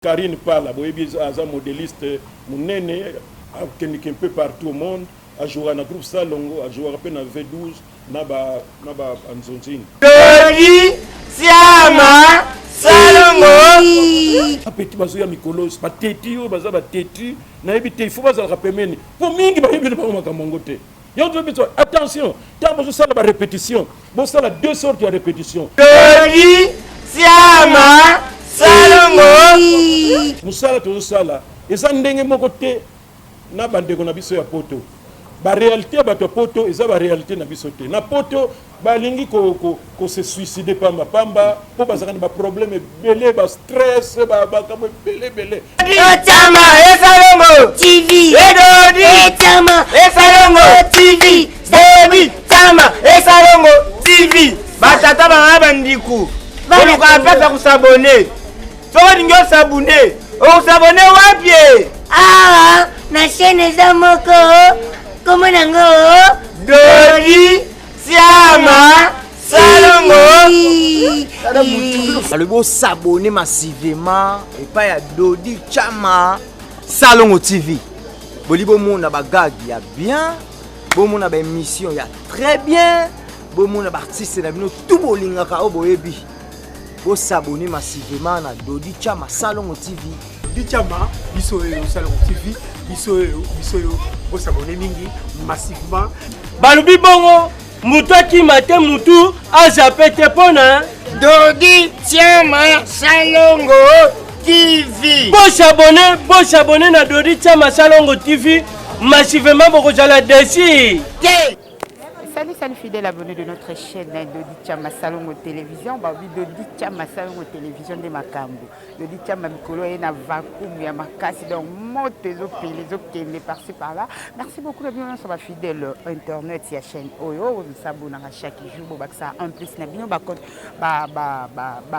Karine parle, un modéliste, Mounene, qui est un peu partout au monde, a joué dans le groupe Salongo, a joué dans V12, Naba Anzonzing. Dodi Chama Salongo. Petit bazoya mikolos, ba teti yo baza ba teti, na ebite il faut baza rapemeni. Pour mingi ba yebele ba makambote. Attention, tant que ça la répétition, bon ça la deux sortes de répétition. Dodi Chama Salongo. Musala to sala, eza ndenge moko te na bandeko na biso ya poto. Ba réalité ba to poto eza ba réalité na biso te. Na poto ba lingi ko se suicider pamba po bazaka ba problème belé ba stress ba kamo belé. Chama Salongo TV. Dodi Chama Salongo TV. Dodi Chama Salongo TV. Batata ba bandiku. Bolu ka pesa ku s'abonner. Faut ningo s'abonner. On s'abonner wapi? Ah, na chaîne za moko. Comment nango? Dodi Chama Salongo. Le beau s'abonner massivement et pas ya Dodi Chama Salongo TV. Bolibo mon ba gag ya bien, bon mon ba émission ya très bien, bon mon ba artiste na bino tout bolinga ka oboyebi. Beau s'abonner massivement na Dodi Chama Salongo TV. Dodi Chama biso Salongo TV, biso beau s'abonner mingi massivement. Balubi bongo mutu akimate mutu azapete pona Dodi Chama Salongo TV. Bon s'abonner na Dodi Chama Salongo TV massivement pour que j'aille dessus. Salut fidèles abonnés de notre chaîne Dodi Chama Salongo Télévision. Dodi Chama Salongo Télévision de Makambo. Dodi Chama Mikolo et na vacuum ya makasi donc moto les autres par-ci par-là. Merci beaucoup les bienvenus sur ma fidèle internet la chaîne Oyo. Nous s'abonnons à chaque jour ça en plus na bino ba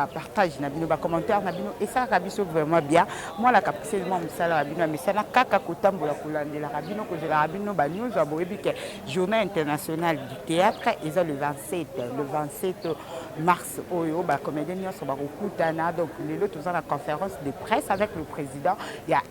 partage na bino ba commentaire na bino et ça rabiso vraiment bien. Moi la capacité moi musala rabino mais ça na kaka kotambola kolandela rabino ko la rabino ba news aboyebi que journée internationale du théâtre et le 27 mars oyo ba comédien nyonso ba kokutana donc lelo toza na conférence de presse avec le président il y a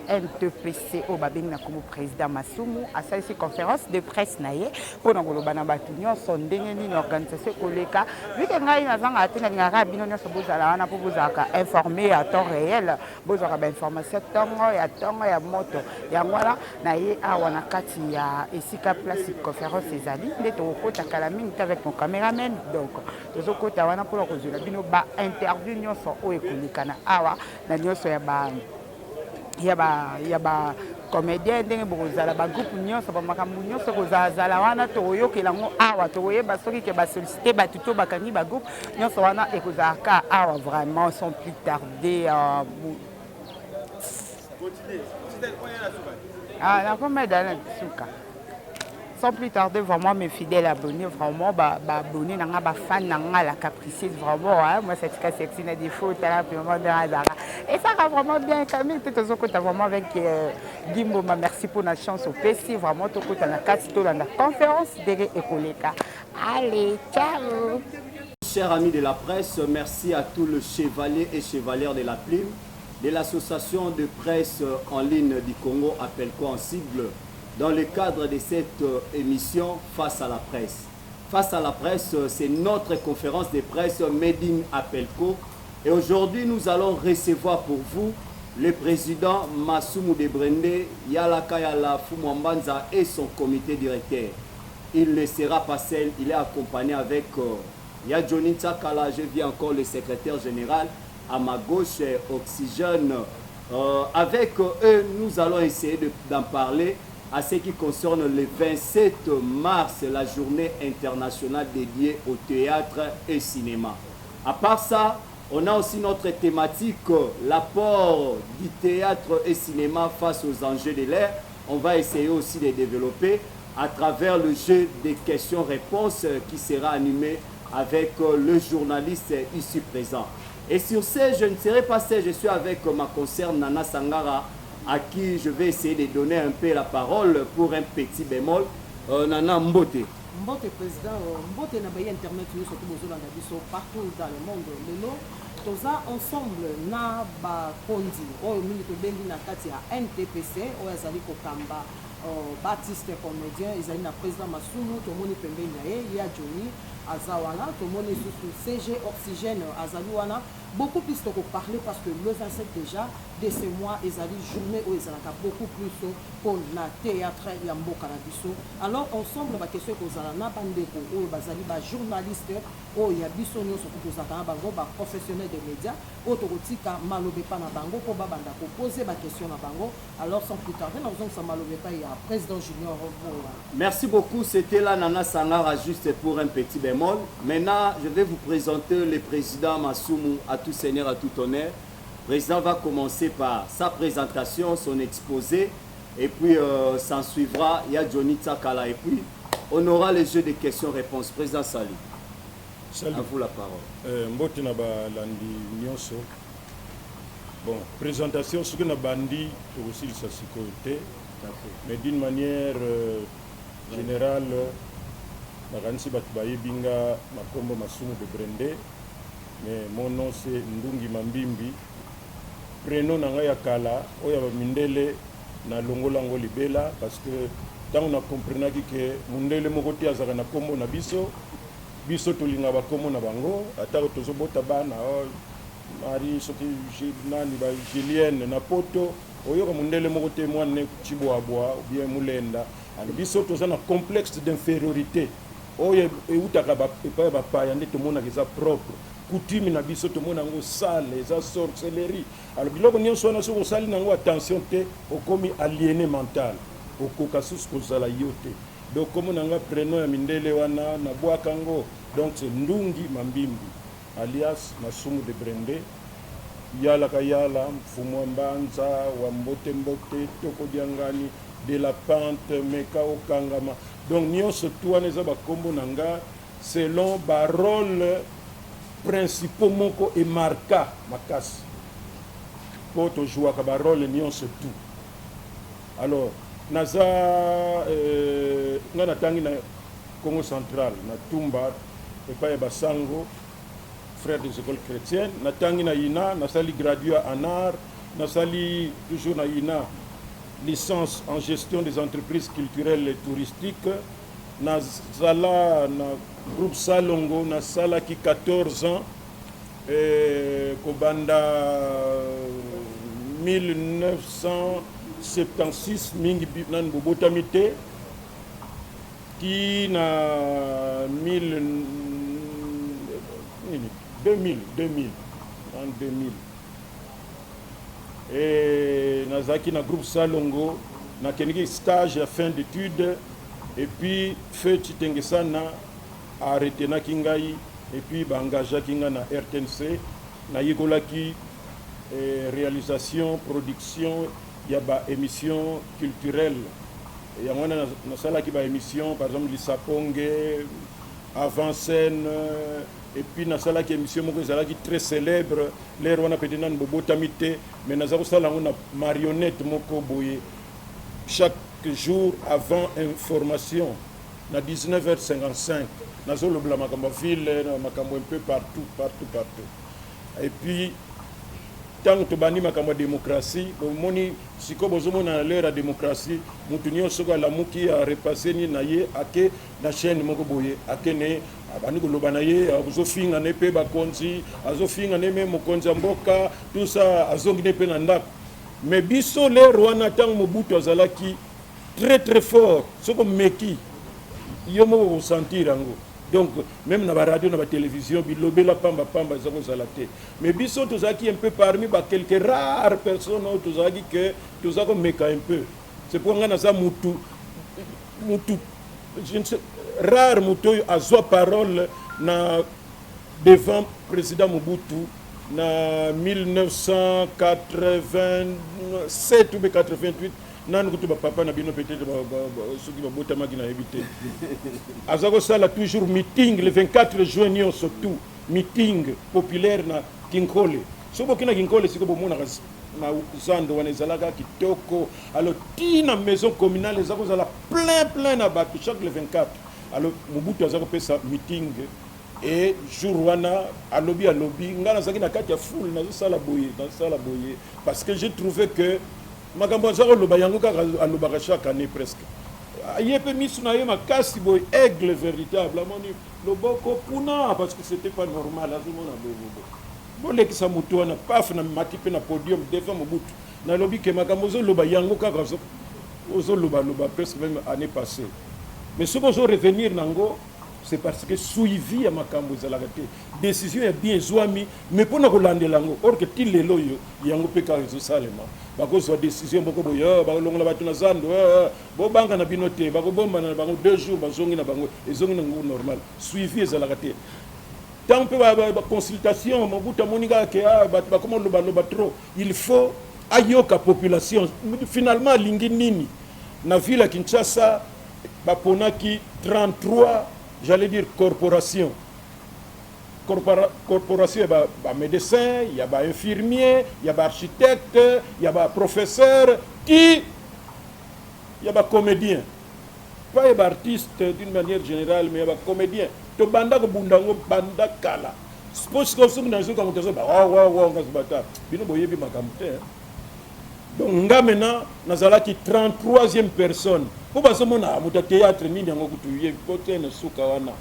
ANTPC au babeng na comme président Masumu à cette conférence de presse naie pour na koloba na batu nyonso ndenge ni organisation koleka vu que ngai na zanga atena ngara bino nyonso bozala wana pour vous informer à temps réel bozaka ba information tongo ya moto ya ngwala na ye awa na kati ya esika place conférence ezali ndeto okota kala mingi avec mon caméraman donc tozokota wana pour kozela bino ba interview nyonso o ekolikana awa na nyonso ya ba comédien ndenge bokozala ba groupe nyonso ba makambo nyonso kozala wana toyokela ngo awa toyeba soki ke ba solliciter ba tuto bakangi ba groupe nyonso wana ekozaka awa vraiment sans plus tarder la première dans suka. Sans plus tarder, vraiment mes fidèles abonnés, vraiment abonnés, fans, la capricieuse, vraiment, hein, moi cette cas sexy n'a des fautes, là, vraiment de hasard. Et ça va vraiment bien, Camille, tout ce que tu as vraiment avec Gimbo, merci pour la chance au PC, vraiment, tout ce que tu as dans la conférence de Ecoleka. Allez, ciao! Chers amis de la presse, merci à tous les chevaliers et chevalières de la plume, de l'association de presse en ligne du Congo, appelle quoi en sigle, dans le cadre de cette émission Face à la presse. Face à la presse, c'est notre conférence de presse Made in Apelco. Et aujourd'hui, nous allons recevoir pour vous le président Masumu Debrende, Yalaka Yala Fumwambanza et son comité directeur. Il ne sera pas seul, il est accompagné avec Johnny Tsakala, je viens encore le secrétaire général, à ma gauche, Oxygène. Avec eux, nous allons essayer d'en parler à ce qui concerne le 27 mars, la journée internationale dédiée au théâtre et cinéma. À part ça, on a aussi notre thématique, l'apport du théâtre et cinéma face aux enjeux de l'ère. On va essayer aussi de développer à travers le jeu des questions-réponses qui sera animé avec le journaliste ici présent. Et sur ce, je ne serai pas seul, je suis avec ma consoeur Nana Sangara, à qui je vais essayer de donner un peu la parole pour un petit bémol. Nana Mbote. Mbote président, Mbote n'a pas internet, nous sommes partout dans le monde. toza ensemble na bakondi oyo mingi tobengi na kati ya NTPC oyo azali kokamba Baptiste comédien ezali na président Masulu tomoni pembeni na ye ya Johnny aza wana tomoni susu CG Oxygène azali wana beaucoup plus de parler parce que le 27 déjà de ce mois ezali journée où ezalaka beaucoup plus pour la théâtre ya mboka na biso. Alors ensemble ba question kozala na bandeko oyo bazali ba journaliste oyo ya biso nyonso tozaka na bango ba professionnel des médias oyo tokotika malobe pa na bango po ba banda ko poser ba question na bango. Alors sans plus tarder nous allons malobe pa ya président Junior Boa. Merci beaucoup, c'était là Nana Sangara juste pour un petit bémol. Maintenant, je vais vous présenter le président Masumu, à tout seigneur, à tout honneur. Le président va commencer par sa présentation, son exposé, et puis s'en suivra, il y a Johnny Tsakala, et puis on aura les jeux de questions-réponses. Président Sali, salut. À vous la parole. Mbotina balandi nyonso. Bon, présentation, ce que nous avons dit, c'est aussi la sécurité. Mais d'une manière générale, nakanisi batu bayebinga makombo Masumu de Brende, mais mon nom c'est Ndungi Mambimbi. Prénom nanga ya kala oya mindele na longolango libela parce que tant on a compris que mundele moko te azaka na kombo na biso tolinga ba kombo na bango ata tozobota bana mari soki nani ba Julienne na poto oyoka mundele moko te mwana chibwabwa ou bien mulenda alors biso toza na complexe d'infériorité oyo eutaka epai bapaya nde tomonaka eza propre coutume na biso tomona yango sale eza sorcellerie alors biloko nyonso wana soki osali nango attention te okomi aliéné mental okoka susu kozala yo te donc komona nga prénom ya mindele wana nabwaka yango donc c'est Ndungi Mambimbi alias Masumu de Brende yala kayala mfumu wa mbanza wa mbote mbote toko diangani de la pente meka okangama donc nyonso tu wana eza bakombo na nga selon barole principaux moko emarka makasi po tozwaka barole nyonso tu. Alors naza nga natangi na Congo central na Tumba epai ya basango frère des écoles chrétiennes natangi na ina nasali gradué en art nasali toujours na ina licence en gestion des entreprises culturelles et touristiques nazala na groupe Salongo nasalaki 14 ans kobanda 1976 mingi nan bobotami te ki na 2000 en 2000 et nazaki na groupe Salongo na keniki stage à fin d'études et puis fait Chitengesana arrêté na kingai et puis engagé kinga na RTNC na yikolaki réalisation production ya ba émission culturelle ya mwana na sala ki ba émission par exemple Lisaponge avant scène et puis na sala ki émission moko ezala ki très célèbre l'air wana petena bobotamité mais na zako sala na marionnette moko boye chaque jour avant information na 19h55 na zolo bla makambo ville makambo un peu partout et puis tant que bani makambo démocratie moni siko bozomona na l'heure à démocratie mutu nyonso ko lamuki a repasser ni na ye ake na chaîne moko boye ake ne abani koloba na ye azofinga ne pe bakonzi azofinga ne même mokonzi mboka tout ça azongi ne pe na ndako mais biso l'heure wana tant Mobutu azalaki très fort ce comme meki yomo sentir yango donc même na ba radio na ba télévision bilobela pamba ezako zalate mais biso tozaki un peu parmi ba quelques rares personnes tozaki que tozako meka un peu c'est pour ngana za mutu je ne sais rare mutu azwa parole na devant président Mobutu na 1987 ou 88 nan kutu ba papa na bino peut-être soki ba botama ki na éviter azako sala toujours meeting le 24 juin surtout meeting populaire na Kinkole sobo kina Kinkole siko bomona na zando wana ezalaka kitoko alors tina maison communale ezako sala plein na bato chaque le 24 alors Mobutu azako pesa meeting et jour wana alobi nga nazaki na kati ya foule nazosala boye parce que j'ai trouvé que makambo azako loba yango kaka alobaka chaque année presque aye pe misu na ye makasi boye aigle véritable amoni loboko kuna parce que c'était pas normal azomona boye bolekisa motu wana paf na mati mpe na podium devant mobutu nalobi ke makambo ozoloba yango kaka ozoloba presque même année passée mais soki ozorevenir nango c'est parce que suivi ya makambo ezalaka te décision ya bien ezwami mais mpona kolandela yango or ke ti lelo oyo yango mpe kaka ezosalema bakozwa décision moko boye bakolongola bato na zando bobanga na bino te bakobombana na bango 2 jours bazongi na bango ezongi na ngongo normal suivi ezalaka te tant mpe baconsultation mobutu amoni kaka ke bato bakoma lobaloba trop il faut ayoka population finalement alingi nini na ville ya Kinshasa baponaki 33 j'allais dire corporation, il y a médecin, il y a infirmier, il y a architecte, il y a professeur, il y a comédien. Pas il y a artiste d'une manière générale, mais il y a comédien. To banda ko bundango banda kala. Suppose que vous n'avez pas compté ça, on va se battre. Bino boye bi makamte. Donc nga maintenant nazala ki 33e personne. Pour parce que mon amuta théâtre ni ndango kutuye côté na suka wana.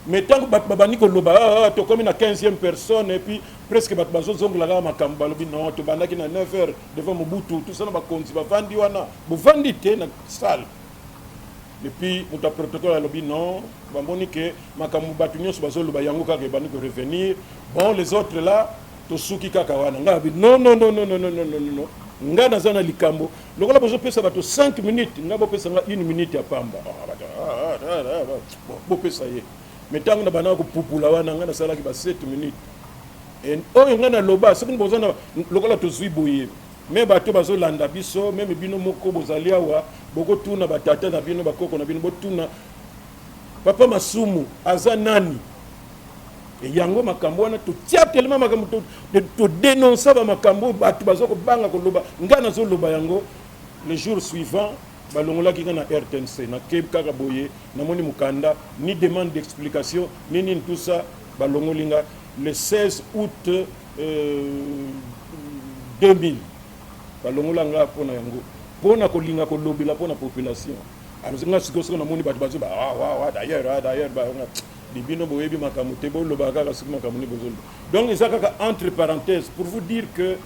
Mais tant que babani ko loba to comme na 15e personne et puis presque bat bazo zongla ga makambo balobi non to bandaki na 9h devant Mobutu tout ça na ba konzi ba vandi wana. Bo vandi te na salle. Et puis muta protocole alobi non bamboni ke makambo batu nyonso bazo loba yango ka ke bani ko revenir. Bon les autres là to suki kaka wana nga bi non nga nazana likambo lokola bozo pesa bato 5 minutes nga bo pesa nga 1 minute ya pamba bo pesa ye mais tango na bana ko pupula wana nga nasala ki ba 7 minutes et oyo nga na loba soki bozo na lokola to zui boye mais bato bazo landa biso même bino moko bozali awa boko tuna batata na bino bakoko na bino botuna papa masumu aza nani et yango makambo wana to tia tellement makambo to dénoncer ba makambo batu bazoko banga ko loba ngana zo loba yango le jour suivant balongola ki na RTNC na Cape kaka boye na moni mukanda ni demande d'explication ni tout ça balongolinga le 16 août 2000 balongola nga pona yango pona ko linga ko lobila pona population nga sikoso na moni batu bazo d'ailleurs bibino boyebi makamute bo lobaka ka sik makamuni bozolo donc ça kaka entre parenthèses pour vous dire que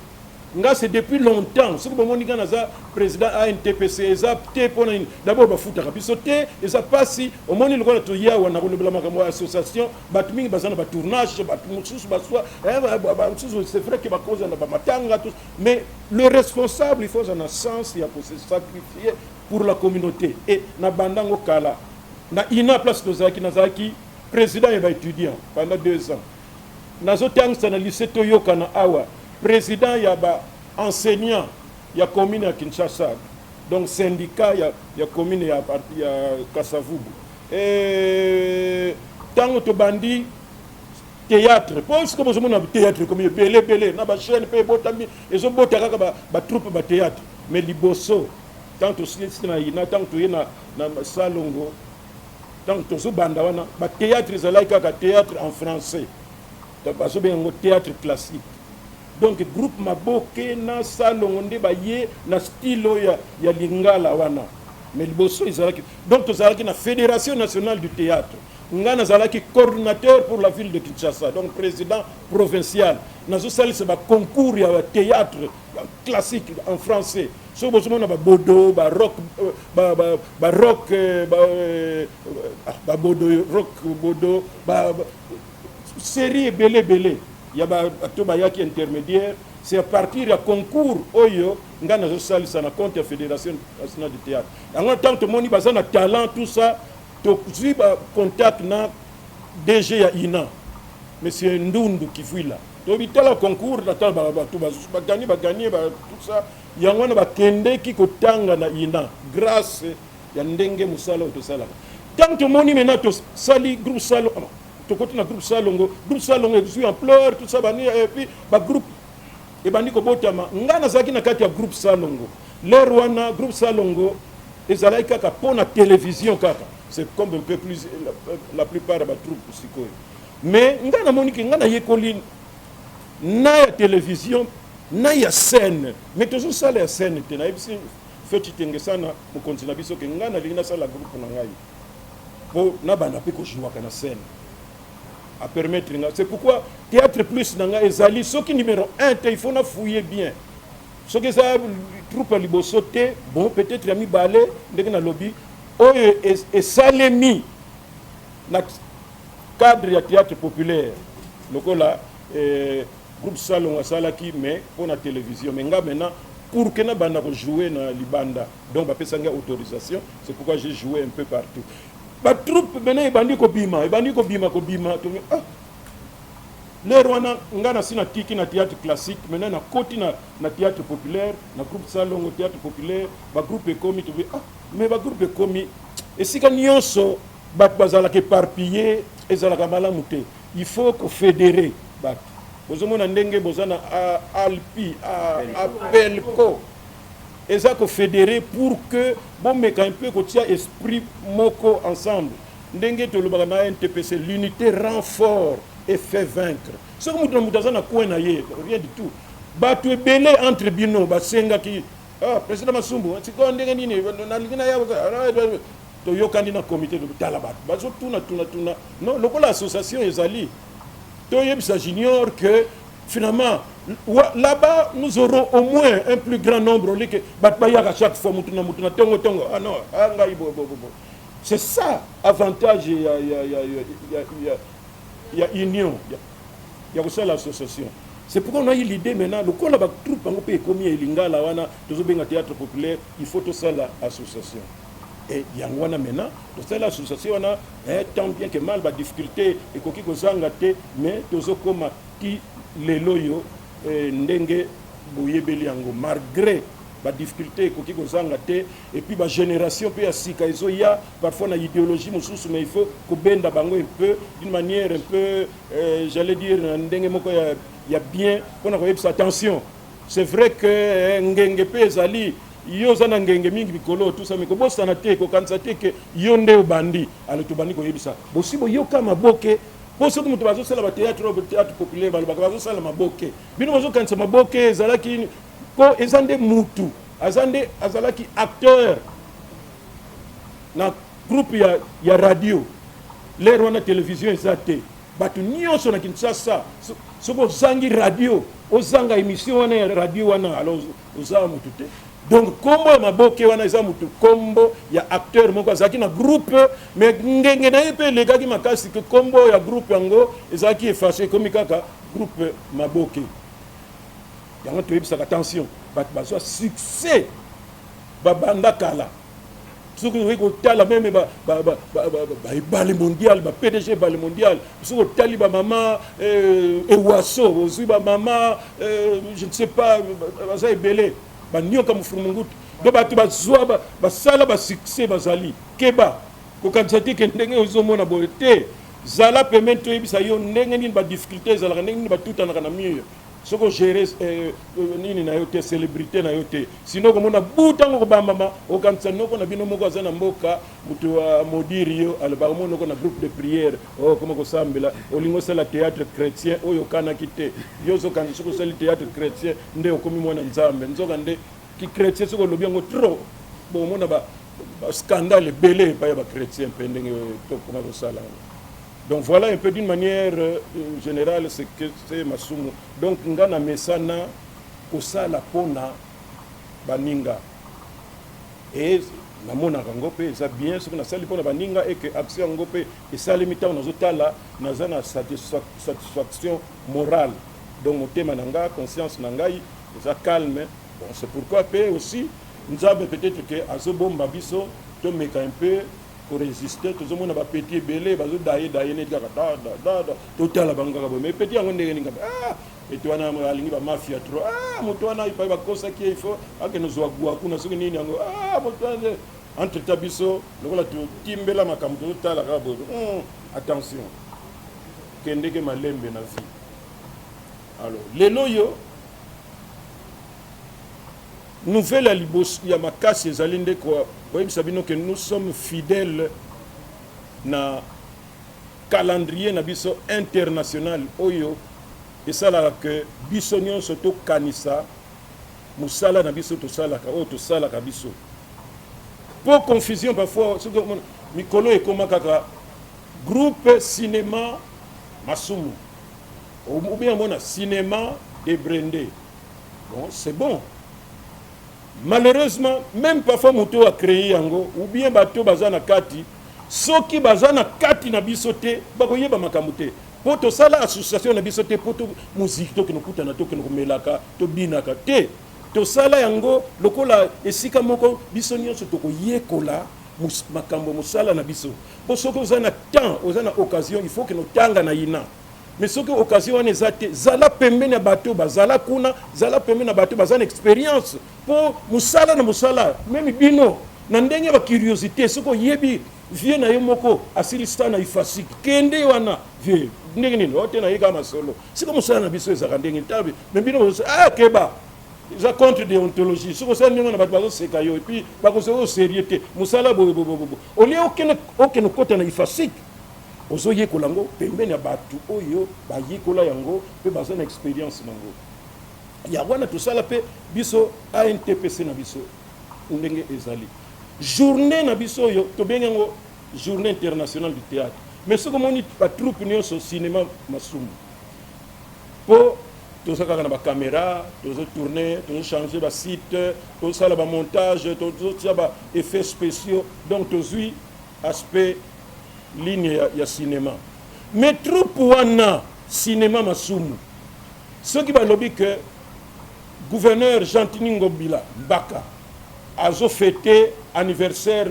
nga c'est depuis longtemps ce que bomoni kana za président ANTPC ezapte pona d'abord bafuta kabiso te eza pasi omoni lokola to ya wana ko lobela makamwa association batu mingi bazana ba tournage batu mususu baswa c'est vrai que ba cause na ba matanga tout mais le responsable il faut en sens il faut se sacrifier pour la communauté et na bandango kala na ina place de Zaki président et étudiant pendant 2 ans. Nazo tangsa na lycée Toyoka na awa. Président y a enseignant y a commune à Kinshasa. Donc syndicat y a commune y a Kasavubu. Et tango to bandi théâtre. Parce que vous avez théâtre comme belé na ba chaîne pe botami ezo botaka ba troupe ba théâtre. Mais liboso tant aussi na ina tant to na salongo. Donc, tout ce banda wana, ba théâtre zalaika ka théâtre en français. Donc, baso bengo théâtre classique. Donc, groupe maboke na salon onde ba ye na style ya lingala wana. Mais le bosso izalaki. Donc, to zalaki na Fédération nationale du théâtre. Ngana zalaki coordinateur pour la ville de Kinshasa. Donc, président provincial. Nazo sali se ba concours ya théâtre classique en français. So bozo na ba bodo ba rock bodo série belé ya ba to ba yaki intermédiaire c'est à partir du concours oyo ngana zo sali sana compte la Fédération nationale du théâtre en tant que moni bazana talent tout ça to ziba contact na DG ya INA monsieur Ndundu Kifuila to bitala concours na tala ba to ba gagner tout ça yango na bakende ki kotanga na ina grâce ya ndenge musala to sala tant que moni mena to sali groupe salo to côté na groupe salongo est en pleurs tout ça bani et puis ba groupe e bani ko botama ngana zaki na kati ya groupe salongo leur wana groupe salongo ezalaika ka pona télévision kaka c'est comme un peu plus la plupart ba troupe sikoyo mais nga na moni ke nga na yekoli na ya télévision na ya scène mais toujours ça la scène te na yebisi feti tenge sana mo continue biso ke nga na lingina ça la groupe na ngai po na bana pe ko jouer kana scène à permettre nga c'est pourquoi théâtre plus na nga ezali soki numéro 1 te il faut na fouiller bien soki ça troupe liboso te bon peut-être ya mibale ndenge na lobby oyo esalemi na cadre ya théâtre populaire lokola groupe salon asalaki mais pour la télévision mais nga maintenant pour que na banda ko jouer na libanda donc ba pesa nga autorisation c'est pourquoi j'ai joué un peu partout ba troupe maintenant ebandi ko bima to ah le rwana nga na sina tiki na théâtre classique maintenant na koti na théâtre populaire na groupe salon au théâtre populaire ba groupe komi to ah mais ba groupe komi esika nyonso bat bazala éparpillé ezalaka malamu te il faut ko fédérer bat bozomona ndenge bozana alpi apelco eza ko fédérer pour que bon meka un peu ko tia esprit moko ensemble ndenge tolobaka na NTPC l'unité rend fort et fait vaincre ce que mutu azana ko na ye rien du tout batu ebele entre bino basenga ki président Masumbu tiko ndenge nini na lingina ya to yokandi na comité de talabat bazo tuna non lokola association ezali to yebisa junior que finalement là-bas nous aurons au moins un plus grand nombre que batbaya à chaque fois mutuna tongo ah non ngai bo c'est ça avantage ya union ya ko l'association c'est pourquoi on a eu l'idée maintenant lokola ba troupe ngo pe komi elingala wana tozo benga théâtre populaire il faut to ça l'association. Et Yangwana maintenant, c'est l'association, tant bien que mal, la difficulté, et koki kozanga te, mais tozo koma ki leloyo, ndenge boyebeli yango, malgré la difficulté, koki kozanga te, et puis la génération peut asika, il y a parfois une idéologie, mais il faut qu'on benda bango un peu, d'une manière un peu, j'allais dire, ndenge moko ya bien, qu'on a attention. C'est vrai que ngenge pe ezali, yo zana ngenge mingi bikolo tout ça mais ko bosana te ko kanisa te ke yo nde obandi ale to bandi ko yebisa bosibo yo kama boke boso mutu bazo sala ba théâtre populaire ba bazo sala maboke bino bazo kanisa maboke zalaki ko ezande mutu azalaki acteur na groupe ya radio l'air wana télévision ezate batu nyonso na Kinshasa soko zangi radio ozanga émission wana radio wana alors oza mutu te. Donc combo maboke wana eza mutu combo ya acteur moko azaki na groupe mais ngenge na yepe legaki makasi que combo ya groupe yango ezaki effacé comme kaka groupe maboke yango to yebisa attention bat bazo succès babanda kala soki ko tala même ba mondial ba PDG ba mondial soki tali ba maman Ewaso aussi ba maman je ne sais pas baza ebele banyoka mufumungutu do batu bazwa basala ba succès bazali keba ko kanzati ke ndenge ozomona bote zala pemento yebisa yo ndenge nini ba difficulté zala ndenge nini ba tutana kana mieux soko gérer nini na yote célébrité na yote sinon ko mona butango ko bamba o kanza noko na bino moko azana mboka mutu wa modiri yo alba mono ko na groupe de prière o comme ko sambela olingo sala théâtre chrétien oyo kana kite yo zo kanza soko sala théâtre chrétien nde okomi mwana nzambe nzoka nde ki chrétien soko lobi ngo trop bon mona ba scandale belé pa ya ba chrétien pendenge to ko ko sala. Donc voilà un peu d'une manière générale ce que c'est Masumu. Donc ngana mesana kosala pona baninga. Et namona ngope ça bien ce qu'on a sali pona baninga et que action ngope et sali mitao nazotala nazana satisfaction morale. Donc mon thème nanga conscience nangai ça calme. Bon c'est pourquoi aussi nous avons peut-être que azobomba biso to meka un peu pour résister tout le monde va péter belé bazo daye ne dika da total banga bo mais petit yango ndenge ninga et toi na alingi ba mafia trop moto wana ipa ba kosa ki il faut ake no zwa gwa kuna soki nini yango moto wana entre tabiso lokola tu timbela makambo total ka bo attention kende ke malembe na vie alors lelo yo nouvelle à libos ya makasi ezali ndeko oui sabino que nous sommes fidèles na calendrier na biso international oyo esalaka ke biso nyonso tokanisa mosala na biso tosalaka oyo tosalaka biso po confusion parfois soki mikolo ekoma kaka groupe cinéma masumu ou bien mona cinéma de Brendé. Bon, c'est bon. Malheureusement, même parfois moto a créé yango ou bien bato bazana kati soki bazana kati na bisote bakoye ba makamuté. Poto sala association na bisote poto musique to kinokuta na to kinomelaka to binaka te. To sala yango lokola esika moko biso nyonso to koyekola makambo musala na biso. Po soki ozana temps, ozana occasion, il faut que no tanga na ina. Mais ce que occasion on ezate zala pembeni ya bato bazala kuna zala pembeni na bato bazana expérience pour musala na musala même bino na ndenge ba curiosité soko yebi vie na yo moko asilista na ifasik kende wana vie ndenge nini ote na yika masolo siko musala na biso ezaka ndenge tabi mais bino keba za contre déontologie soko sa ndenge na bato bazo seka yo et puis bakozo au sérieuté musala bo au lieu aucun côté na ifasik ozo yekola ngo pembeni ya batu oyo bayekola yango pe bazana expérience nango ya wana tosala pe biso ANTPC na biso ndenge ezali journée na biso yo to bengango journée internationale du théâtre mais ce comme on dit pas troupe nyonso cinéma masumu po tozaka na ba caméra tozo tourner tozo changer ba site tozo sala ba montage tozo tia ba effets spéciaux donc tozui aspect ligne ya cinéma mais troupe wana cinéma masumu ceux qui balobi que gouverneur Gentini Ngobila Mbaka azo fêté anniversaire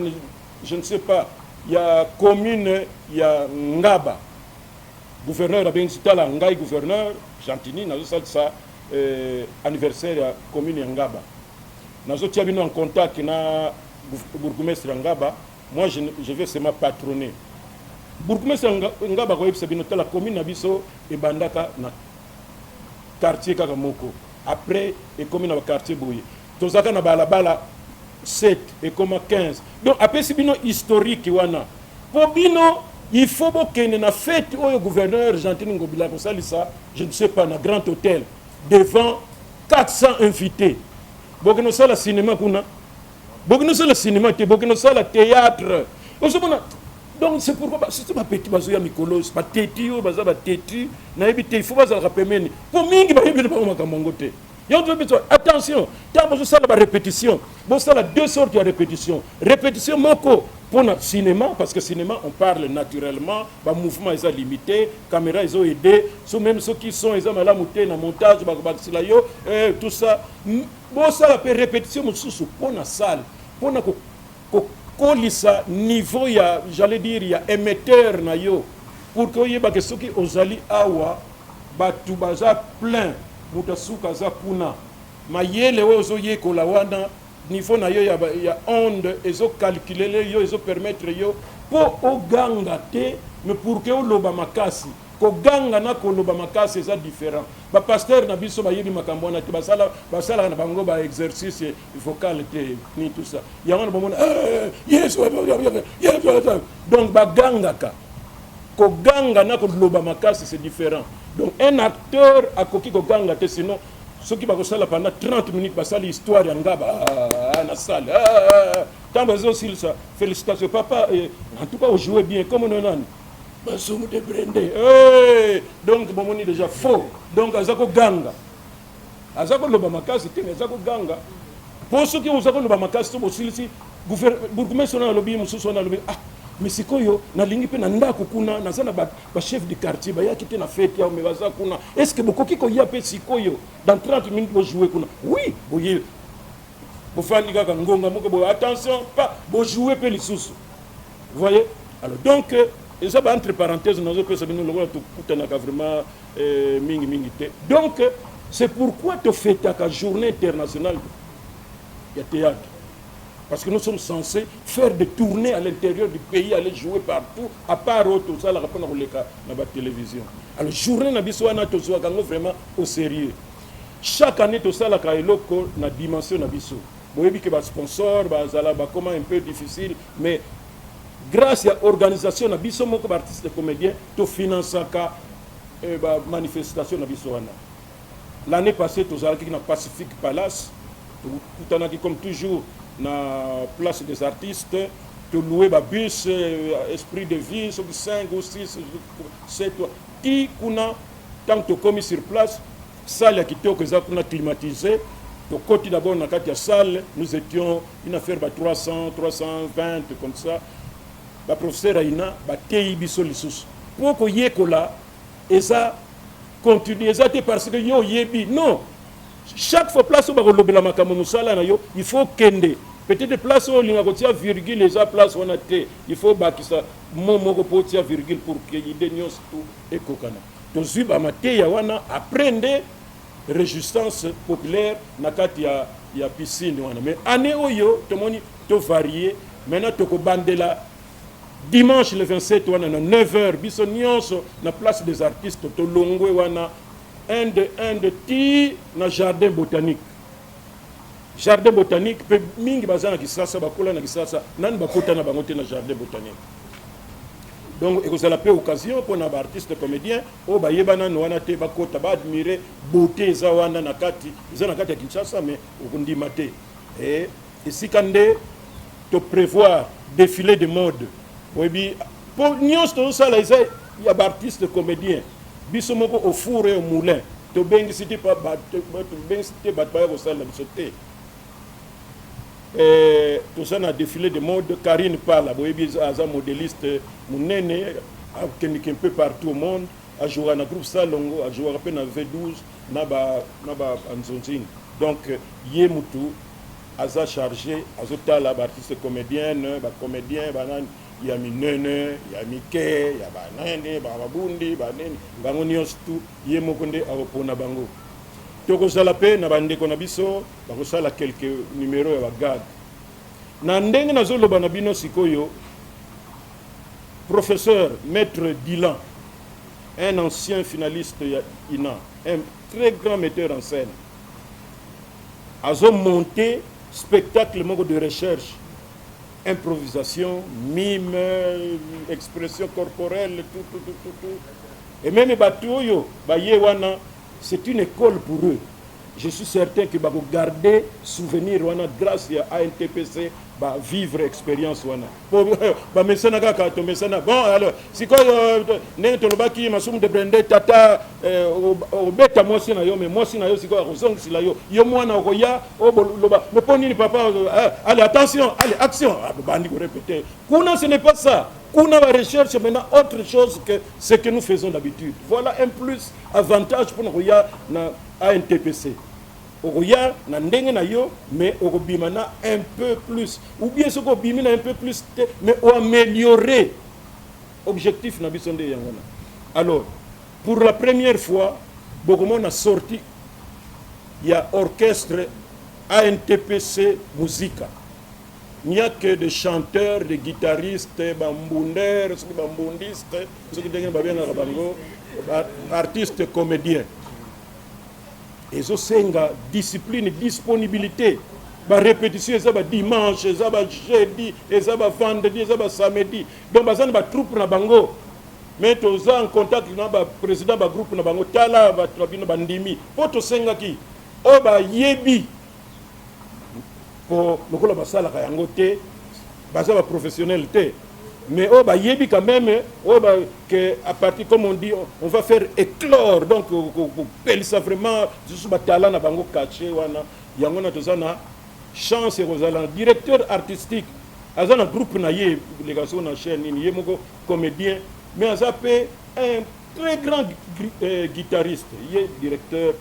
je ne sais pas il y a commune il y a Ngaba gouverneur a bien cité la Ngai gouverneur Gentini nazo ça anniversaire ya commune Ngaba nazo tia bino en contact na bourgmestre Ngaba moi je vais seulement patronner bourgmestre Ngaba ko yebisa bino la commune na biso e bandaka na quartier kaka moko après et commune na quartier boye tozaka na balabala 7 et comme 15 donc après si bino historique wana po bino il faut bokene na fête au gouverneur Gentini Ngobila ko salisa je ne sais pas na grand hôtel devant 400 invités bokeno sala cinéma kuna bokeno sala cinéma te bokeno sala théâtre osomona. Donc c'est pourquoi c'est ma petite bazoya mikolos ba teti o baza ba teti na ebité il faut baza rapemeni pour mingi ba yebele ba makambote yo doit besoin attention tant bazo sala ba répétition bon sala deux sortes de répétition moko pour notre cinéma parce que cinéma on parle naturellement ba mouvement est limité caméra ils ont aidé so même ceux qui sont ils ont la monter na montage ba sila yo tout ça bon sala pe répétition mususu pour na salle pour na ko kolisa niveau ya j'allais dire ya émetteur na yo pour que yeba que soki ozali awa batu baza plein mutasuka za kuna mayele we ozoye kola wana niveau na yo ya onde ezo calculer yo ezo permettre yo po oganga te mais pour que oloba makasi ko ganga na ko loba makasi eza différent ba pasteur na biso ba yebi makambo na te basala na bango ba exercice vocal te ni tout ça ya wana ba mona yes donc ba ganga ka ko ganga na ko loba makasi c'est différent donc un acteur akoki ko ganga te sinon ceux qui va sala pendant 30 minutes basali histoire ya Ngaba na salle tant besoin s'il ça félicitations papa en tout cas vous jouez bien comme on en Masumu de Brendé. Donc bon on est déjà faux. Donc azako ganga. Azako loba makasi te azako ganga. Pour ceux qui uzako loba makasi to bosilisi bourgmestre na lobby mususu na lobby mais sikoyo na lingi pe na ndako kuna na sana ba chef de quartier ba yakite na fête ya me baza kuna. Est-ce que bokoki ko ya pe sikoyo dans 30 minutes bo jouer kuna? Oui, boye. Bo fandi kaka ngonga moko bo attention pas bo jouer pe lisusu. Vous voyez? Alors donc et ça, entre parenthèses, nous avons vraiment mingi. Donc, c'est pourquoi tu fais ta journée internationale de théâtre. Parce que nous sommes censés faire des tournées à l'intérieur du pays, aller jouer partout, à part tout ça, la télévision. Alors, journée vraiment au sérieux. Chaque année, tout ça, la dimension. Vous voyez que les sponsors, comment un peu difficile, mais grâce à l'organisation na biso moko ba artiste comédien to finançaka ba manifestation na biso wana. L'année passée tozalaki na Pacific Palace, tutanaki comme toujours na place des artistes, to louer ba bus esprit de vie sur 5 ou 6 7 qui kuna tant que commis sur place salle qui to que ça kuna climatisé. Donc, côté d'abord, dans la salle, nous étions une affaire de 300, 320, comme ça. Le professeur Aïna, il pour que Yekola, et ça continue, parce que yo yebi. Non, chaque fois place où il faut kende. Peut-être place où il y a une virgule, les place où on a été. Il faut que ça, mon virgule pour qu'il y ait des choses tout et kokana. Donc, je vais apprendre. Résistance populaire nakati ya piscine wana mais année oyo tomoni to varié maintenant to ko bandela dimanche le 27 wana na 9h biso nyonso na place des artistes to longwe wana un de ti na jardin botanique pe mingi bazana kisasa bakola na kisasa nani bakota na bango te na jardin botanique. Donc, il y a une occasion pour les artistes comédiens, oh bah yebana noana te bakota ba admirer beauté zawana nakati, zanakati Kinshasa mais au kundi maté. Et si kande to prévoir défilé de mode. Oui bi pour nyons to ça là il y a des artistes comédiens. Biso moko au four et au moulin. To bengi cité pas bengi cité ba au salle de sauter. Tout ça a défilé de mode. Karine parle, un modéliste mounene, qui est un peu partout au monde, a joué dans le groupe Salongo, a joué à peine dans V12, naba Anzonzing. Donc, Yemutu, a chargé, a la artiste comédienne, comédien, il y a Minene, il y a Mike, il y a Banane, il y a Babundi, Bangonios, tout, Yemukonde, a repona Bango. Tokozala pe na bandeko na biso bakosala quelques numéros ya bagag na ndenge nazoloba na bino sikoyo professeur maître Dylan, un ancien finaliste ya INA, un très grand metteur en scène, azo monté spectacle moko de recherche, improvisation, mime, expression corporelle, tout. Et même Batoyo, Bayewana, c'est une école pour eux. Je suis certain que va garder souvenir wana grâce à ANTPC va vivre expérience wana. Ba mesana kaka to mesana. Bon alors, si quoi ne to lobaki masumu de brande tata obeta mosi na yo mais mosi na yo si quoi rozong si la yo. Yo mwana okoya o loba. Me poni ni papa allez attention, allez action. Bandi ko répéter. Kuna ce n'est pas ça. Kuna va recherche maintenant autre chose que ce que nous faisons d'habitude. Voilà un plus avantage pour nous na ANTPC. Oya na ndenge na yo mais obimana un peu plus ou bien ce bimina un peu plus mais ou améliorer objectif na bisonde yangona. Alors pour la première fois beaucoup a sorti il y a orchestre ANTPC Musica. Il n'y a que des chanteurs, des guitaristes, bambunders, bambundistes, ceux qui sont artistes comédiens. Et ça, c'est une discipline, disponibilité. La répétition, c'est dimanche, c'est jeudi, c'est vendredi, c'est samedi. Donc, il y a des troupes dans Bango. Mais tu es en contact avec le président du groupe dans Bango. Tu as là, tu as ndimi. Pour tu sais qui, oba yebi. Pour le coup, ça la kayangote, basa ba professionnel té. Mais oba yebi quand même, oba que à partir comme on dit, on va faire éclore donc pour ça vraiment juste ba talent na bango caché wana yangona tozana chance rozala directeur artistique azana groupe na ye les gars na chaîne ni yemoko comédien mais azapé un très grand guitariste, il est directeur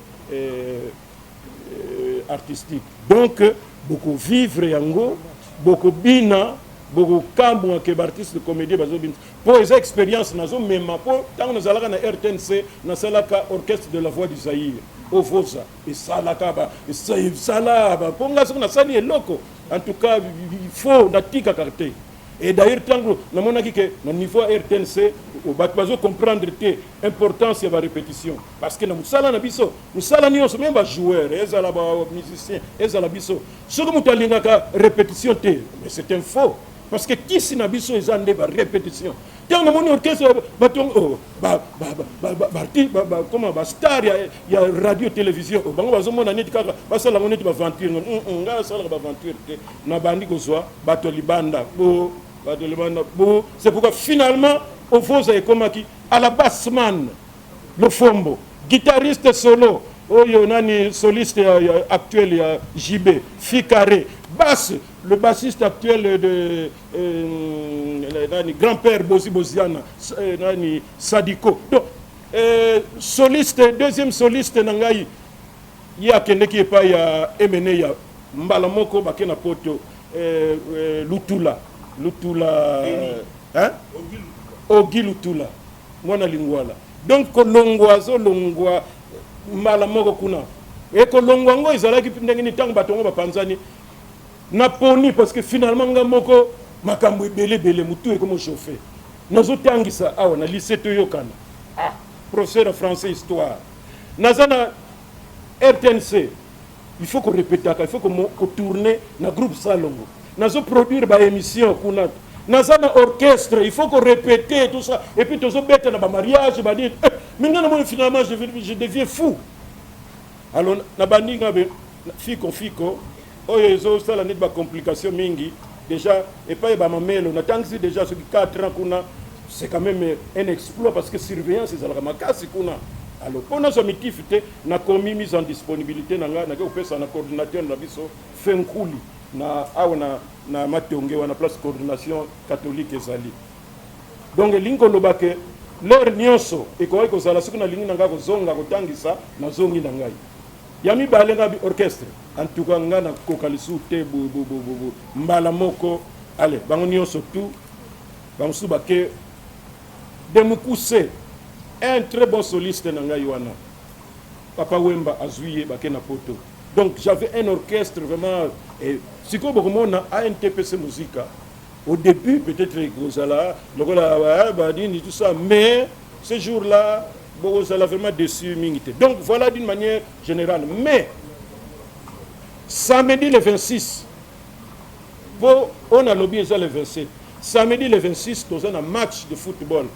artistique. Donc beaucoup vivre yango, beaucoup bina beaucoup kambo que artiste de comédie bazobin pour les expériences nazo même pour tant nous allons na RTNC na salaka orchestre de la voix du Zaïre au Vosa et salaka ba et salaba pour nga na sali eloko en tout cas il faut natika carte et d'ailleurs tant na monaki que na niveau RTNC au bazo comprendre que importance de la répétition parce que na musala na biso musala ni même ba joueur ezala ba musicien ezala biso ce que mutalinga ka répétition té mais c'est un faux. parce que kisi na biso eza nde barépétition ntango namoni orchestre batongo comment bastar ya radio télévision bango bazomona neti kaka basalango neti baventure ngai asalaka baventure te na bandi kozwa bato libanda bo c'est pourquoi finalement ovoza ekomaki à la bassman Lofombo guitariste solo oyo nani soliste actuel ya JB Fikare basse le bassiste actuel de nani grand-père Boziana nani Sadiko donc soliste deuxième soliste nangai ya kendeki epa ya emene ya mbala moko bakena poto Lutula hein Ogi Lutula mwana lingwala donc kolongwa zolongwa mbala moko kuna ekolongwa ngo ezalaki ndenge ni tango batongo bapanzani na poni parce que finalement nga moko makambo ebele mutu ekomo chauffer nazotangisa awa na lycée toyokana professeur de français histoire nazana RTNC il faut qu'on répète il faut qu'on tourne na groupe Salongo nazo produire ba émission kuna nazana orchestre il faut qu'on répète tout ça et puis tozo bête na ba mariage ba dire maintenant finalement je deviens fou alors na bandi ngabe fiko oyo ezo sala net ba complication mingi déjà et pas ba mamelo na tangisi déjà ce 4 ans kuna c'est quand même un exploit parce que surveillance ezalaka makasi kuna alors pona zo mitifite na commis mise en disponibilité nanga na ko pesa na coordinateur na biso fenkuli na awana na matonge wana place coordination catholique ezali donc lingo lobake leur nyonso ekoki kozala soki na lingi nanga kozonga kotangisa na zongi na ngai yami balenga bi orchestre en tout cas ngana kokalisu te mbala moko allez bango nyonso tout bango subake de mukuse un très bon soliste na ngai wana Papa Wemba azuye bakena poto donc j'avais un orchestre vraiment et si comme on a ANTPC Musica au début peut-être Gozala tout ça mais ce jour-là Gozala vraiment déçu mingité donc voilà d'une manière générale mais samedi le 26 on a lobby ça le 27 samedi le 26 dans un match de football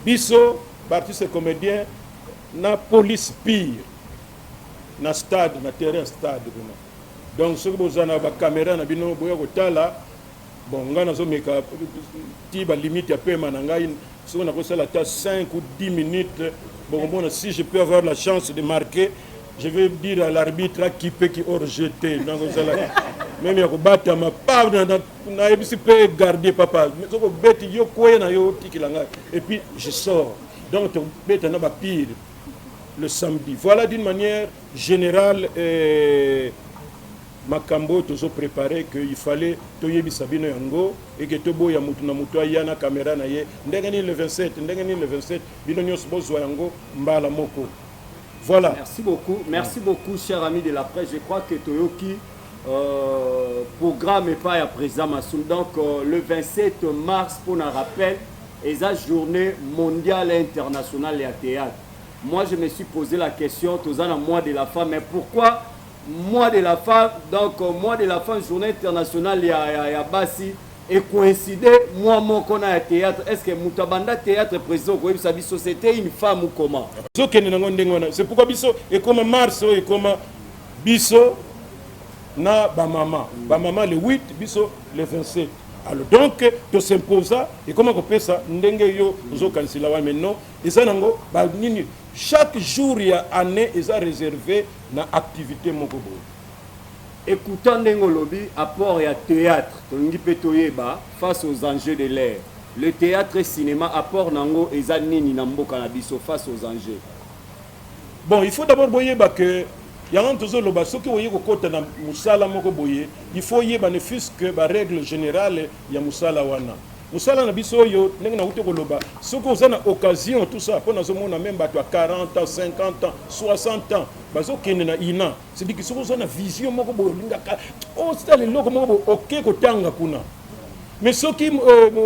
biso artiste comédien na police pire na stade na terrain stade donc ce que vous avez ba caméra na bino boya kotala bon ngana zo meka tiba limite ya pema na ngai si on a fait la tâche 5 ou 10 minutes bon bon si je peux avoir la chance de marquer je vais dire à l'arbitre qui peut qui hors jeté donc même ya ko bata ma pa na ebisi peut garder papa so ko beti yo koye na yo tikila ngai et puis je sors donc beta na ba pire le samedi. Voilà d'une manière générale makambo tozo préparé que il fallait toyebi sabino yango et que tobo ya mutu na mutu yana caméra na ye ndengani le 27 bino nyos bozo yango mbala moko. Voilà. Merci beaucoup cher ami de la presse. Je crois que Toyoki programme est pas à présent Massoum. Donc le 27 mars pour un rappel et la journée mondiale et internationale et à théâtre. Moi, je me suis posé la question, tous en mois de la femme, mais pourquoi mois de la femme, donc mois de la femme, journée internationale, il y a Bassi, et coïncidé, moi, mon qu'on a théâtre, est-ce que Moutabanda théâtre président, c'était une femme ou comment? C'est pourquoi Bisso, et comme Mars, et comme Bisso, na Bamama, Bamama le 8, Bisso le 27. Alors donc, tu s'imposes, et comment on peut ça? Ndengeyo, zo kansila maintenant, et ça nango, ba nini. Chaque jour, il y a année, ils ont réservé une activité mokobo. Écoutant Nengolobi, apport et à théâtre, face aux enjeux de l'air. Le théâtre et cinéma, apport Nango et Zanini Nambo Kanabiso face aux enjeux. Bon, il faut d'abord voyer que il y a un toujours le basso qui voyait au côté de Moussala Mokoboye. Il faut y bénéfice que la règle générale, il y a Moussala Wana. Moussala na biso yo ndenge na uto koloba soko ozana occasion tout ça pour nazo mona même bato à 40 ans 50 ans 60 ans bazo kende na ina c'est dit que soko ozana vision moko bolinga on stale loko moko OK kotanga kuna mais soki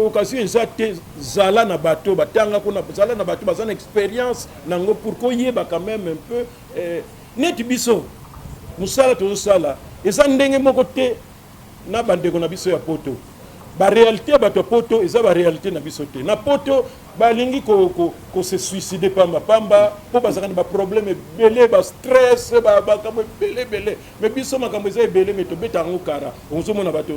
occasion ezate zala na bato batanga kuna zala na bato bazana expérience nango pour ko yeba quand même un peu neti biso Moussala to sala eza ndenge moko te na bandeko na biso ya poto ba réalité ya bato poto eza ba réalité na biso te na poto balingi ko se suicider pamba po bazaka na ba problème ebele ba stress ba makambo ebele mais biso makambo eza ebele mais tobeta yango kara ozomona bato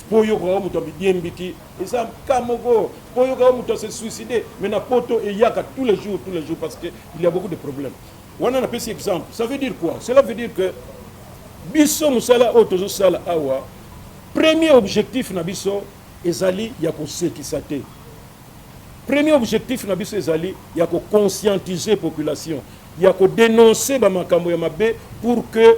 po yoka moto abidiembiki eza kamoko po yoka moto se suicider mais na poto eyaka tous les jours parce que il y a beaucoup de problèmes. Wana na pesi exemple, ça veut dire quoi? Cela veut dire que biso musala o tozo sala awa premier objectif na biso ezali ya kosekisa te. Premier objectif na biso ezali ya ko conscientiser population, ya ko dénoncer ba makambo ya mabe pour que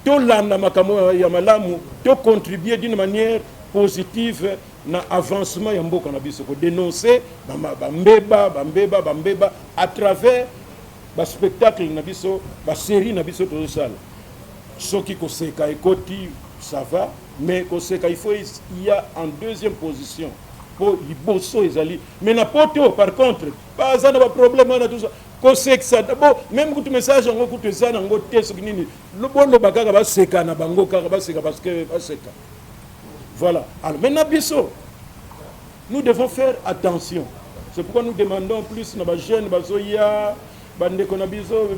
to landa makambo ya malamu to contribuer d'une manière positive na avancement ya mboka na biso, ko dénoncer bambeba à travers ba spectacle na biso, ba série na biso to sala. Soki ko seka ekoti ça va, mais il faut il y a en deuxième position pour liboso ezali. Mais na poto par contre pas ça na problème na tout ça. Ko seka ça d'abord même que tu message ngo kutu ça na ngo te soki nini lo bondo bakaka ba seka na bango kaka ba seka parce que ba seka. Voilà. Alors maintenant biso nous devons faire attention. C'est pourquoi nous demandons plus na ba jeunes bazoya bandeko na biso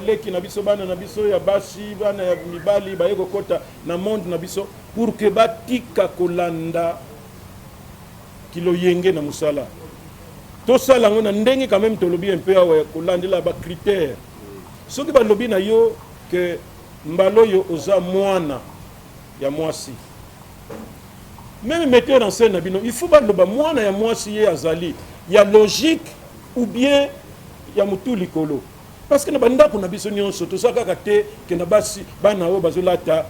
leki na biso bana na biso ya basi bana ya mibali bayeko kota na monde na biso pour que batika kolanda kilo yenge na musala to sala ngona ndenge quand même to lobi un peu awa kolandela ba critères soki ba lobi na yo que mbalo yo oza mwana ya mwasi même metteur en scène na bino il faut ba loba mwana ya mwasi ye azali ya logique ou bien ya mutu likolo parce que na banda kuna biso nyonso to saka kate ke na basi bana o bazolata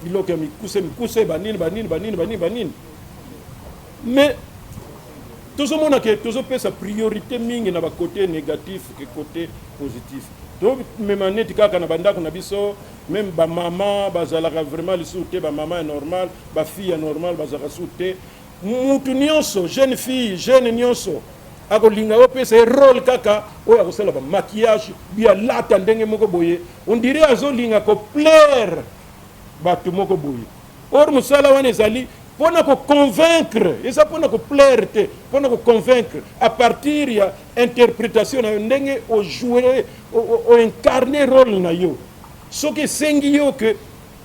biloko ya mikuse banini mais tozomona ke tozopesa priorité mingi na ba côté négatif que côté positif to même neti kaka na banda kuna biso même ba mama bazalaka vraiment lisute ba mama est normal ba fille est normal bazaka sute mutu nyonso jeune fille jeune nyonso akolinga opesa rôle kaka oya kosala ba maquillage bia lata ndenge moko boye on dirait azolinga ko plaire batu moko boye or musala wana ezali pona ko convaincre eza pona ko plaire te pona ko convaincre à partir ya interprétation na ndenge o jouer o incarner rôle na yo soki sengi yo que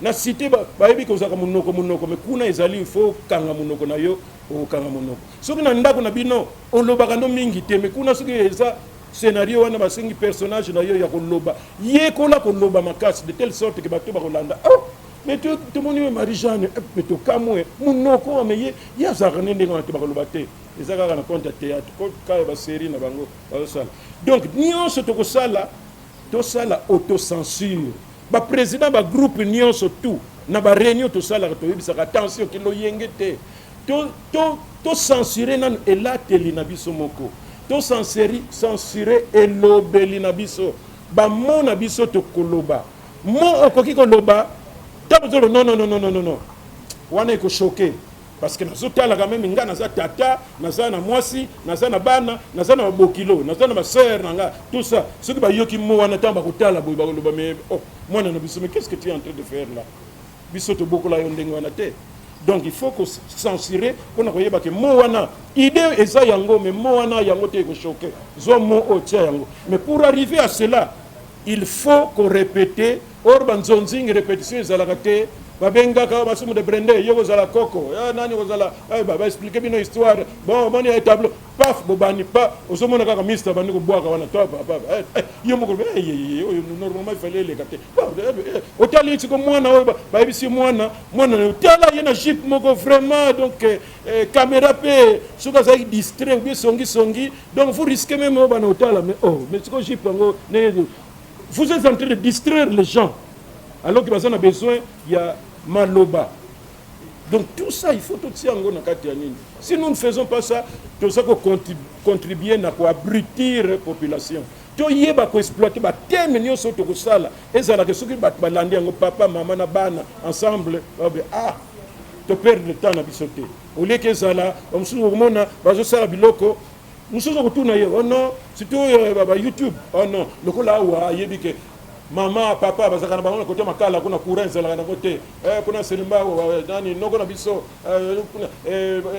na cité ba yebi ko zaka munoko mais kuna ezali il faut kanga munoko na yo okanga monoko soki na ndako na bino olobaka ndo mingi te mais kuna soki eza scénario wana basengi personnage na yo ya koloba ye kola koloba makasi de telle sorte que bato bakolanda oh mais tout le monde Marie Jeanne mais to kamwe monoko mais ye ya zakane ndenge bato bakoloba te ezaka kana compte théâtre ko ka ba série na bango bazosala donc nyonso tokosala tosala autocensure ba président ba groupe nyonso tout na ba réunion tosala to yebisaka attention kilo yenge te to censurer nan elateli na biso moko to censurer elobeli na biso ba mo na biso to koloba mo okoki koloba tabozolo non wana eko choquer parce que nazotala quand même nga naza tata naza na mwasi naza na bana naza na bokilo naza na sœur nanga tout ça ce qui ba yoki mo wana tamba kotala boy ba koloba mais oh mwana na biso mais qu'est-ce que tu es en train de faire là biso to bokola yo ndenge wana te. Donc il faut que censurer pour ne pas que moana idée eza yango mais moana yango te ko choquer zo mo otia yango mais pour arriver à cela il faut qu'on répète or banzonzing répétition ezalaka te babengaka basumu de brende yoko zala koko nani kozala ba expliquer bino histoire bon moni ay tableau paf bobani pa osomona kaka mister bandi ko boaka wana to papa yo moko normalement il fallait les capter otali tiko mwana ba ebisi mwana tala yena jeep moko vraiment donc caméra pe suka za distrait bien songi donc vous risquez même bana otala mais mais tiko jeep ngo vous êtes en train de distraire les gens alors que personne a besoin il y a maloba. Donc tout ça il faut tout ça en kati ya nini. Si nous ne faisons pas ça, tout ça ko contribuer na ko abrutir la population. To yeba ko exploiter ba teme nyonso to ko sala ezala ke soki bat balandi ngo papa maman na bana ensemble to perdre le temps na bisoté. Au lieu que ezala omsusu komona bazo sala biloko mususu ko tuna yo oh non surtout ba YouTube oh non lokola wa yebi ke mama papa bazaka na bango na côté makala kuna courant ezalaka na côté kuna selimba nani noko na biso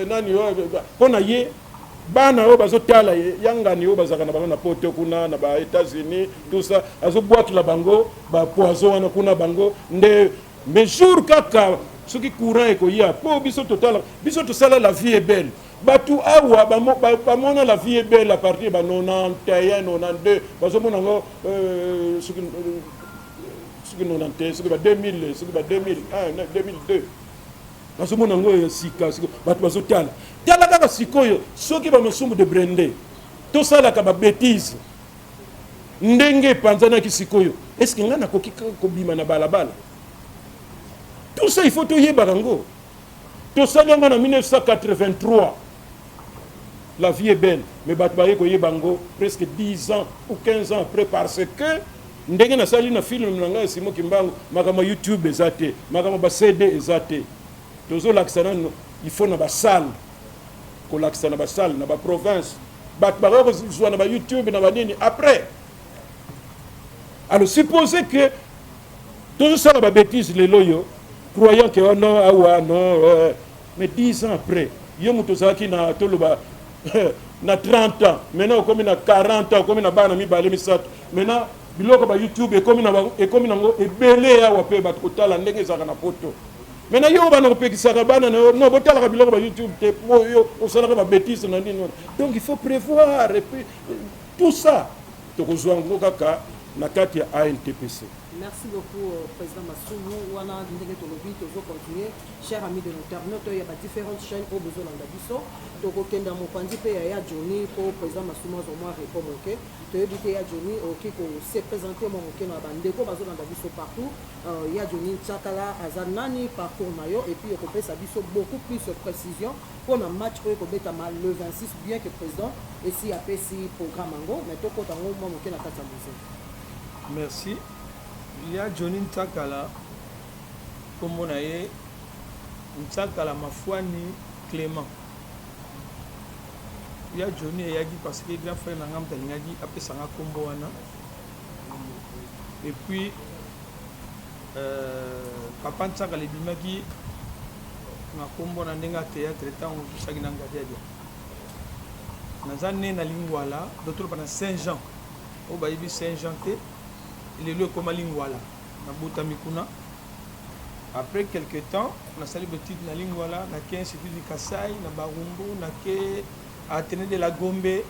nani pona ye bana oyo bazotala yangani oyo bazaka na bango na poto kuna na ba États-Unis tout ça azoboitela bango bapoison wana kuna bango nde mais jour kaka soki courant ekoya po biso totala biso tosala la vie est belle batu awa bamona la vie est belle à partir de 91 92 bazomona ngo soki 91 soki 2000 soki 2001 2002 bazomona ngo sika batu bazotala tala kaka sikoyo soki bamasumu de brende tosalaka babétise ndenge epanzanaki sikoyo est-ce que nga nakoki kobima na balabala tout ça il faut toyeba yango tosali yango na 1983 la vie est belle mais bato baye koyeba yango presque 10 ans ou 15 ans après parce que ndenge nasali na film na ngai Simo Kimbangu makambo YouTube eza te makambo ba CD eza te tozolakisa nano il faut na basale kolakisa na basale na ba province bato bakozwa na ba YouTube na banini après. Alors supposez que tout ça va bêtise les loyaux croyant que oh non ah non mais 10 ans après yo mutozaki na toloba na 30 ans maintenant comme na 40 ans comme na bana mi balé misato maintenant biloko ba YouTube et comme na ngo ebele ya wape bat kotala ndenge zaka na poto maintenant yo bana kopekisa bana no botala biloko ba YouTube te yo osala ba bêtise na nini donc il faut prévoir et puis tout ça tokozwa ngo kaka na kati ya ANTPC. Merci beaucoup, Président Massoumou. Wana ndenge tolobi tozo continuer. Chers amis de l'internet, il y a différentes chaînes au besoin d'Andabiso. Toko kenda mopandi pe ya Johnny pour Président Massoumou au moins répondre OK. Toyebi te ya Johnny OK ko se présenter mon OK na bandeko bazo d'Andabiso partout. Il y a Johnny Tchakala azanani parcours mayo et puis ko pesa biso beaucoup plus de précision pour le match ko beta mal le 26 bien que président et si apesi programme ngo mais toko tango mo OK na kata musique. Merci. Il y a Johnny Ntakala, comme on a dit, Ntakala Mafouani Clément. Il y a Johnny et Yagi parce que grand frère Nangam Talingagi a fait Sanga Komboana. Et puis, Papa Ntakala Bimagi, na Kombo na Nenga Théâtre, et tant que Saginanga Diadia. Nazane na Lingwala, d'autres pendant Saint-Jean. Au Baïbi Saint-Jean. Il est le comme Lingwala, na Boutamikuna. Après quelques temps, on a salé petit na Lingwala, na ke institut du Kassai, na Barumbu, na ke Athénée de la Gombe.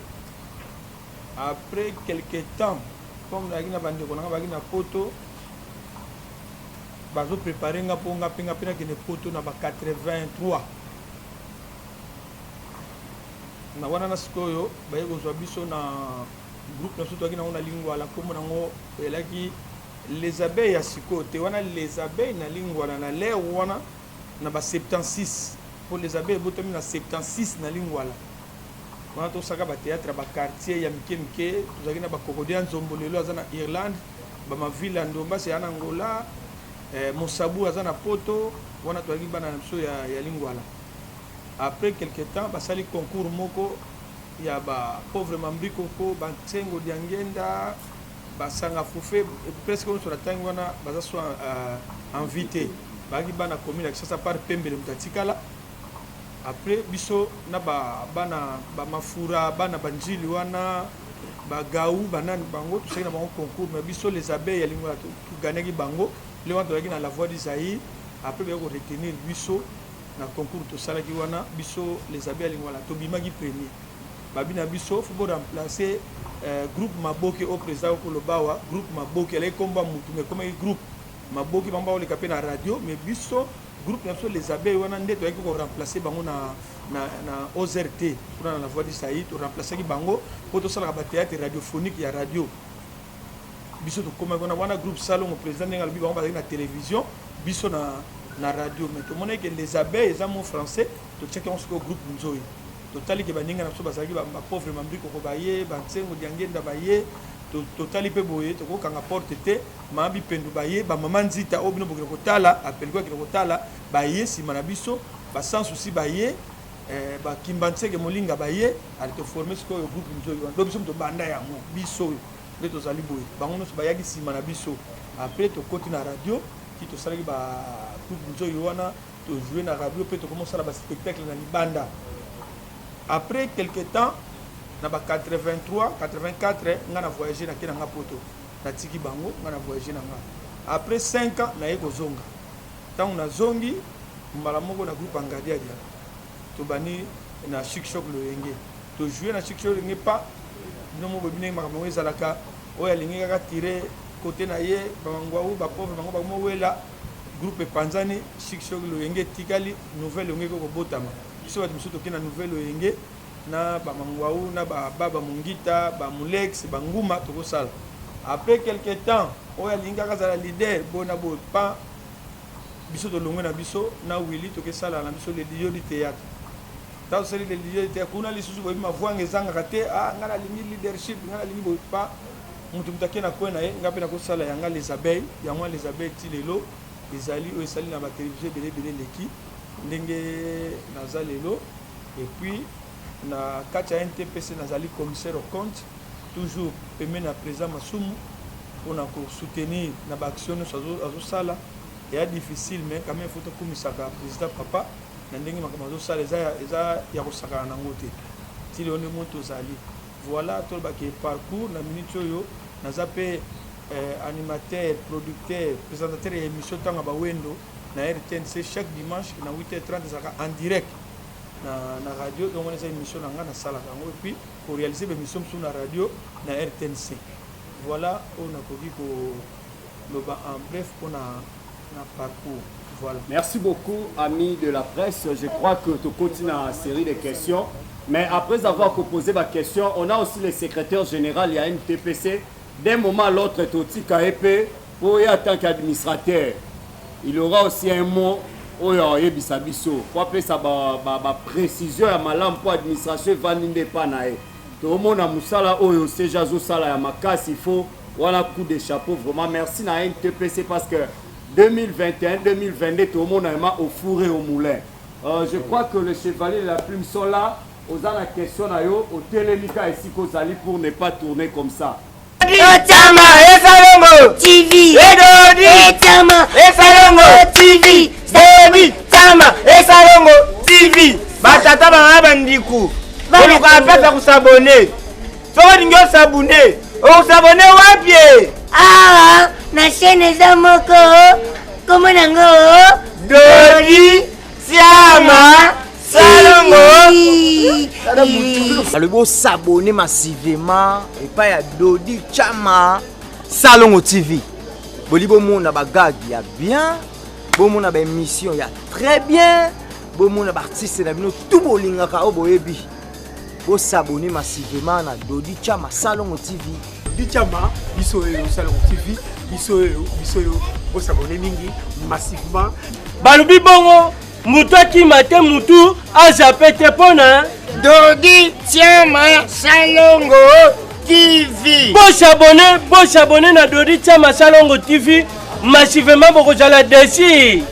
Après quelques temps, comme la Gina Bande, on a na Poto, bazo préparé nga pour nga pinga pina que ne Poto na ba 83. Na wana na sikoyo, ba yego zo biso na groupe na soto akina ona Lingwala comme nango elaki les abeilles à sikote wana les abeilles na Lingwala na l'air wana na ba 76 pour les abeilles botomi na 76 na Lingwala wana to saka ba théâtre ba quartier ya mike tozaki na ba kokodia nzombolelo azana Irlande ba ma ville ndomba c'est en Angola Mosabu azana Poto wana toaki bana so ya Lingwala. Après quelques temps basali concours moko il y a ba pauvre mambiko ko bantengo diangenda basanga fufé presque on sur la tangwana baza so invité bagi bana commune ak ça par pembele mutatikala. Après biso na ba bana ba mafura bana banjili wana ba gaou banani bango tout ça na bango concours mais biso les abeilles ya lingwa to gagner bango le wando na la voix d'Isaïe. Après bien ko retenir biso na concours to sala ki wana biso les abeilles ya lingwa to bimagi premier babina biso faut remplacer groupe Maboke au président ko lobawa groupe Maboke les combat mutu mais comme groupe Maboke bamba ole kapé na radio mais biso groupe biso les abeilles wana ndeto yaki ko remplacer bango na OZRT pour la voix d'Isaïe to remplacer ki bango pour to sala ba théâtre radiophonique ya radio biso to comme wana groupe salon au président ngal bi bango ba na télévision biso na radio mais to monnaie que les abeilles ils ont français to checker on ce groupe nzoi totali ke baninga na so bazaki ba pauvre mambiko ko baye ba nsengo diangenda baye totali pe boye to ko kanga porte te mambi pendu baye ba mama nzita obino bokelo kotala appel ko kelo kotala baye si manabiso ba sans souci baye ba kimbantseke molinga baye ali to former ce ko groupe nzo yo do biso to banda ya mo biso nde tozali boye bango nyonso bayaki nsima na biso après tokoti na radio ki tosalaki bagroupe nzoyo wana tojoue na radio mpe tokomosala baspectacle na libanda. Après quelque temps na ba 83 84 nga na voyager na kina nga poto na tiki bango nga na voyager na nga. Après 5 ans na ye kozonga tango na zongi mbala moko na groupe Angadia dia to bani na Chic Choc Loyenge to jouer na Chic Choc Loyenge pa no mo bobine makambo ezalaka oyo alingi kaka tirer côté na ye bangwa ba pauvre bango ba mo wela groupe Panzani Chic Choc Loyenge tikali nouvelle Loyenge ko botama biso ba miso to kina nouvelle Loyenge na ba mangwaou na ba baba mungita ba mulex ba nguma to kosala. Après quelque temps oyo alingi kaka za leader bona bo pa biso to longo na biso na Willy to kesala na biso le lieu du théâtre. Dans ce lieu du théâtre kuna lisusu bo ma voix ngezanga kate ngana lingi leadership ngana lingi bo pa mutu mutake na ko na ye ngape na kosala yanga les abeilles ya moi les abeilles ti lelo ezali o esali na ba télévision belé leki ndenge naza lelo et puis na kati ya NTPC nazali commissaire au compte toujours pemé na président Masumu pour na soutenir na ba action nyonso azosala ya difficile mais quand même faut komisaka président papa na ndenge makambo azosala eza ya kosaka na ngote ti leone moto zali voilà to ba ke parcours na minute oyo naza pe animateur producteur présentateur ya émission tanga ba wendo na RTNC chaque dimanche na 8h30 zaka en direct na radio donc on a une émission na sala et puis pour réaliser des émissions sur la radio na RTNC. Voilà on a dit que en bref on a parcours. Voilà. Merci beaucoup amis de la presse. Je crois que tu continues la série de questions. Mais après avoir posé ma question, on a aussi le secrétaire général, il y a une TPC. D'un moment à l'autre, Toti KEP, pour y en tant qu'administrateur, il aura aussi un mot. Oyo yebisa biso po apesa ba précision ya malamu po administration vaninde pa na ye to mona musala oyo seja zo sala ya makasi il faut wala coup de chapeau vraiment merci na NTPC parce que 2021 2022 to mona ma au four et au moulin. Je crois que les chevaliers de la plume sont là aux la question na yo au télémica ici kozali pour ne pas tourner comme ça. Chama Esalongo TV Edodi Chama Esalongo TV Debi Chama Esalongo TV batata bana bandiku bana ka pesa kusabone soko dingo sabone o sabone wapi na chaîne za moko komo nango Dodi Chama Salongo le beau s'abonner massivement et pas ya Dodi Chama Salongo TV. Bolibo mona bagag ya bien, bo mona ba émission ya très bien, bo mona ba artiste na bino tout bolinga ka oboyebi. Bo s'abonner massivement na Dodi Chama Salongo TV. Dodi Chama biso Salongo TV, biso bo s'abonner mingi massivement. Balubi bongo mutu akimate mutu azapete pona Dodi Chama Salongo TV. Bo s'abonner na Dodi Chama Salongo TV massivement boko jala desi.